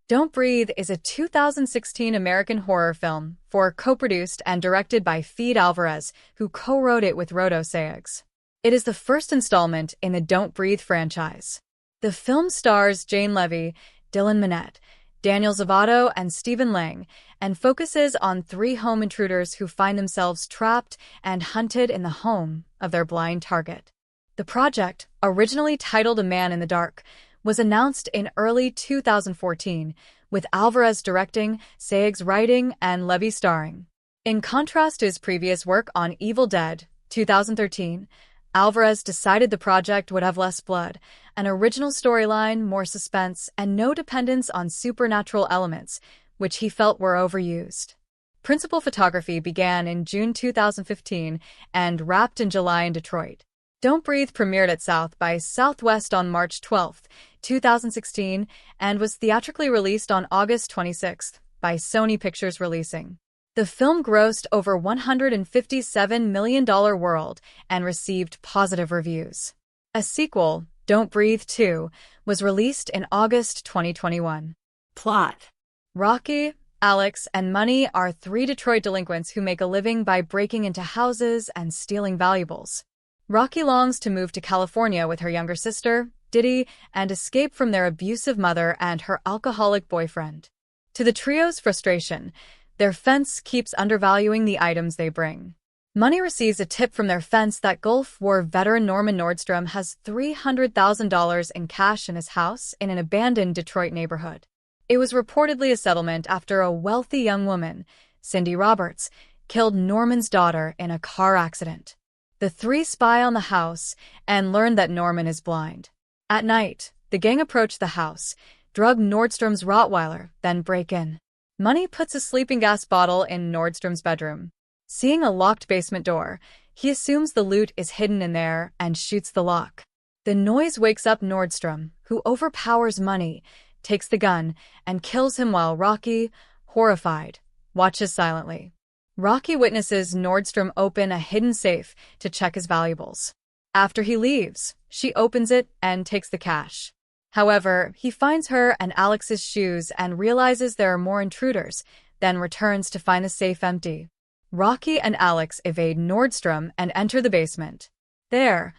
Don't Breathe is a 2016 American horror film co-produced and directed by Fede Alvarez, who co-wrote it with Rodo Sayegh. It is the first installment in the Don't Breathe franchise. The film stars Jane Levy, Dylan Minnette, Daniel Zovatto, and Stephen Lang, and focuses on three home intruders who find themselves trapped and hunted in the home of their blind target. The project, originally titled A Man in the Dark, was announced in early 2014, with Alvarez directing, Sayegh writing, and Levy starring. In contrast to his previous work on Evil Dead, 2013, Alvarez decided the project would have less blood, an original storyline, more suspense, and no dependence on supernatural elements, which he felt were overused. Principal photography began in June 2015 and wrapped in July in Detroit. Don't Breathe premiered at South by Southwest on March 12, 2016, and was theatrically released on August 26 by Sony Pictures Releasing. The film grossed over $157 million world and received positive reviews. A sequel, Don't Breathe 2, was released in August 2021. Plot. Rocky, Alex, and Money are three Detroit delinquents who make a living by breaking into houses and stealing valuables. Rocky longs to move to California with her younger sister, Diddy, and escape from their abusive mother and her alcoholic boyfriend. To the trio's frustration, their fence keeps undervaluing the items they bring. Money receives a tip from their fence that Gulf War veteran Norman Nordstrom has $300,000 in cash in his house in an abandoned Detroit neighborhood. It was reportedly a settlement after a wealthy young woman, Cindy Roberts, killed Norman's daughter in a car accident. The three spy on the house and learn that Norman is blind. At night, the gang approach the house, drug Nordstrom's Rottweiler, then break in. Money puts a sleeping gas bottle in Nordstrom's bedroom. Seeing a locked basement door, he assumes the loot is hidden in there and shoots the lock. The noise wakes up Nordstrom, who overpowers Money, takes the gun, and kills him while Rocky, horrified, watches silently. Rocky witnesses Nordstrom open a hidden safe to check his valuables. After he leaves, she opens it and takes the cash. However, he finds her and Alex's shoes and realizes there are more intruders, then returns to find the safe empty. Rocky and Alex evade Nordstrom and enter the basement. There,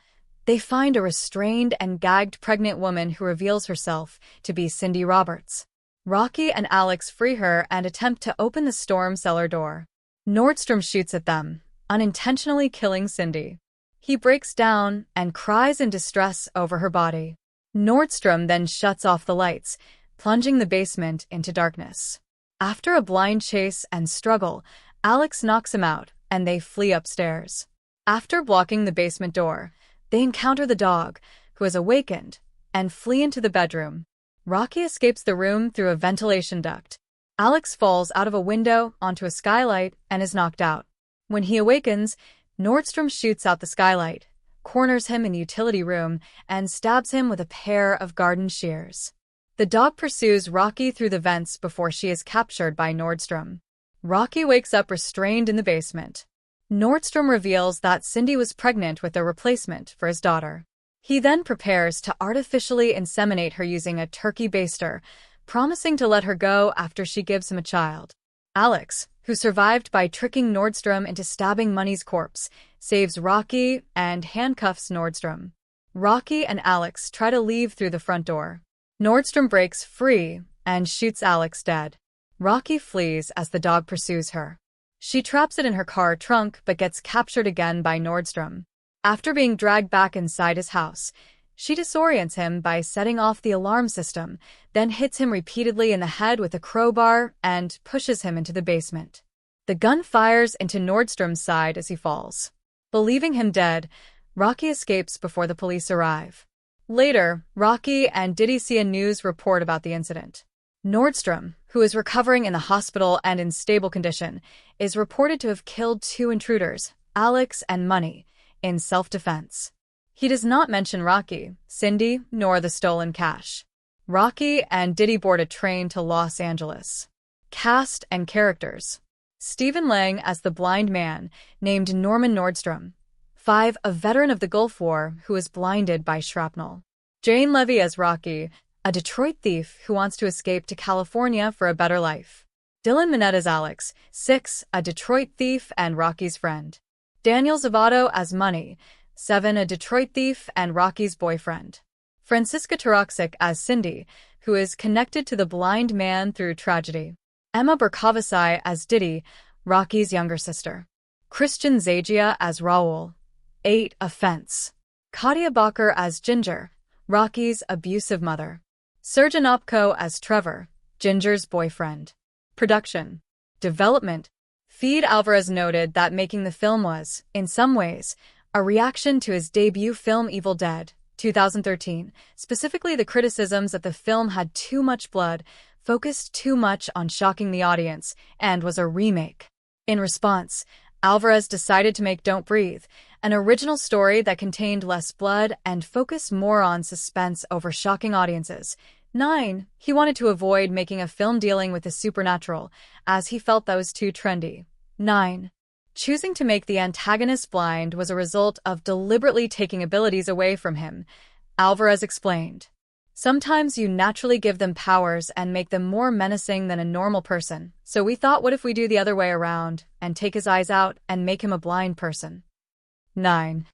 they find a restrained and gagged pregnant woman who reveals herself to be Cindy Roberts. Rocky and Alex free her and attempt to open the storm cellar door. Nordstrom shoots at them, unintentionally killing Cindy. He breaks down and cries in distress over her body. Nordstrom then shuts off the lights, plunging the basement into darkness. After a blind chase and struggle, Alex knocks him out, and they flee upstairs. After blocking the basement door, they encounter the dog, who has awakened, and flee into the bedroom. Rocky escapes the room through a ventilation duct. Alex falls out of a window onto a skylight and is knocked out. When he awakens, Nordstrom shoots out the skylight, corners him in the utility room, and stabs him with a pair of garden shears. The dog pursues Rocky through the vents before she is captured by Nordstrom. Rocky wakes up restrained in the basement. Nordstrom reveals that Cindy was pregnant with a replacement for his daughter. He then prepares to artificially inseminate her using a turkey baster, promising to let her go after she gives him a child. Alex, who survived by tricking Nordstrom into stabbing Money's corpse, saves Rocky and handcuffs Nordstrom. Rocky and Alex try to leave through the front door. Nordstrom breaks free and shoots Alex dead. Rocky flees as the dog pursues her. She traps it in her car trunk but gets captured again by Nordstrom. After being dragged back inside his house, she disorients him by setting off the alarm system, then hits him repeatedly in the head with a crowbar and pushes him into the basement. The gun fires into Nordstrom's side as he falls. Believing him dead, Rocky escapes before the police arrive. Later, Rocky and Diddy see a news report about the incident. Nordstrom, who is recovering in the hospital and in stable condition, is reported to have killed two intruders, Alex and Money, in self-defense. He does not mention Rocky, Cindy, nor the stolen cash. Rocky and Diddy board a train to Los Angeles. Cast and characters. Stephen Lang as the blind man, named Norman Nordstrom. 5. A veteran of the Gulf War who is blinded by shrapnel. Jane Levy as Rocky, a Detroit thief who wants to escape to California for a better life. Dylan Minnette as Alex, 6, a Detroit thief and Rocky's friend. Daniel Zavato as Money, 7, a Detroit thief and Rocky's boyfriend. Francisca Taraksic as Cindy, who is connected to the blind man through tragedy. Emma Berkovicai as Diddy, Rocky's younger sister. Christian Zagia as Raul, 8, a fence. Katia Bacher as Ginger, Rocky's abusive mother. Serjan Opko as Trevor, Ginger's boyfriend. Production. Development. Fede Alvarez noted that making the film was, in some ways, a reaction to his debut film Evil Dead, 2013, specifically the criticisms that the film had too much blood, focused too much on shocking the audience, and was a remake. In response, Alvarez decided to make Don't Breathe, an original story that contained less blood and focused more on suspense over shocking audiences. 9. He wanted to avoid making a film dealing with the supernatural, as he felt that was too trendy. 9. Choosing to make the antagonist blind was a result of deliberately taking abilities away from him, Alvarez explained. Sometimes you naturally give them powers and make them more menacing than a normal person, so we thought, what if we do the other way around and take his eyes out and make him a blind person? 9.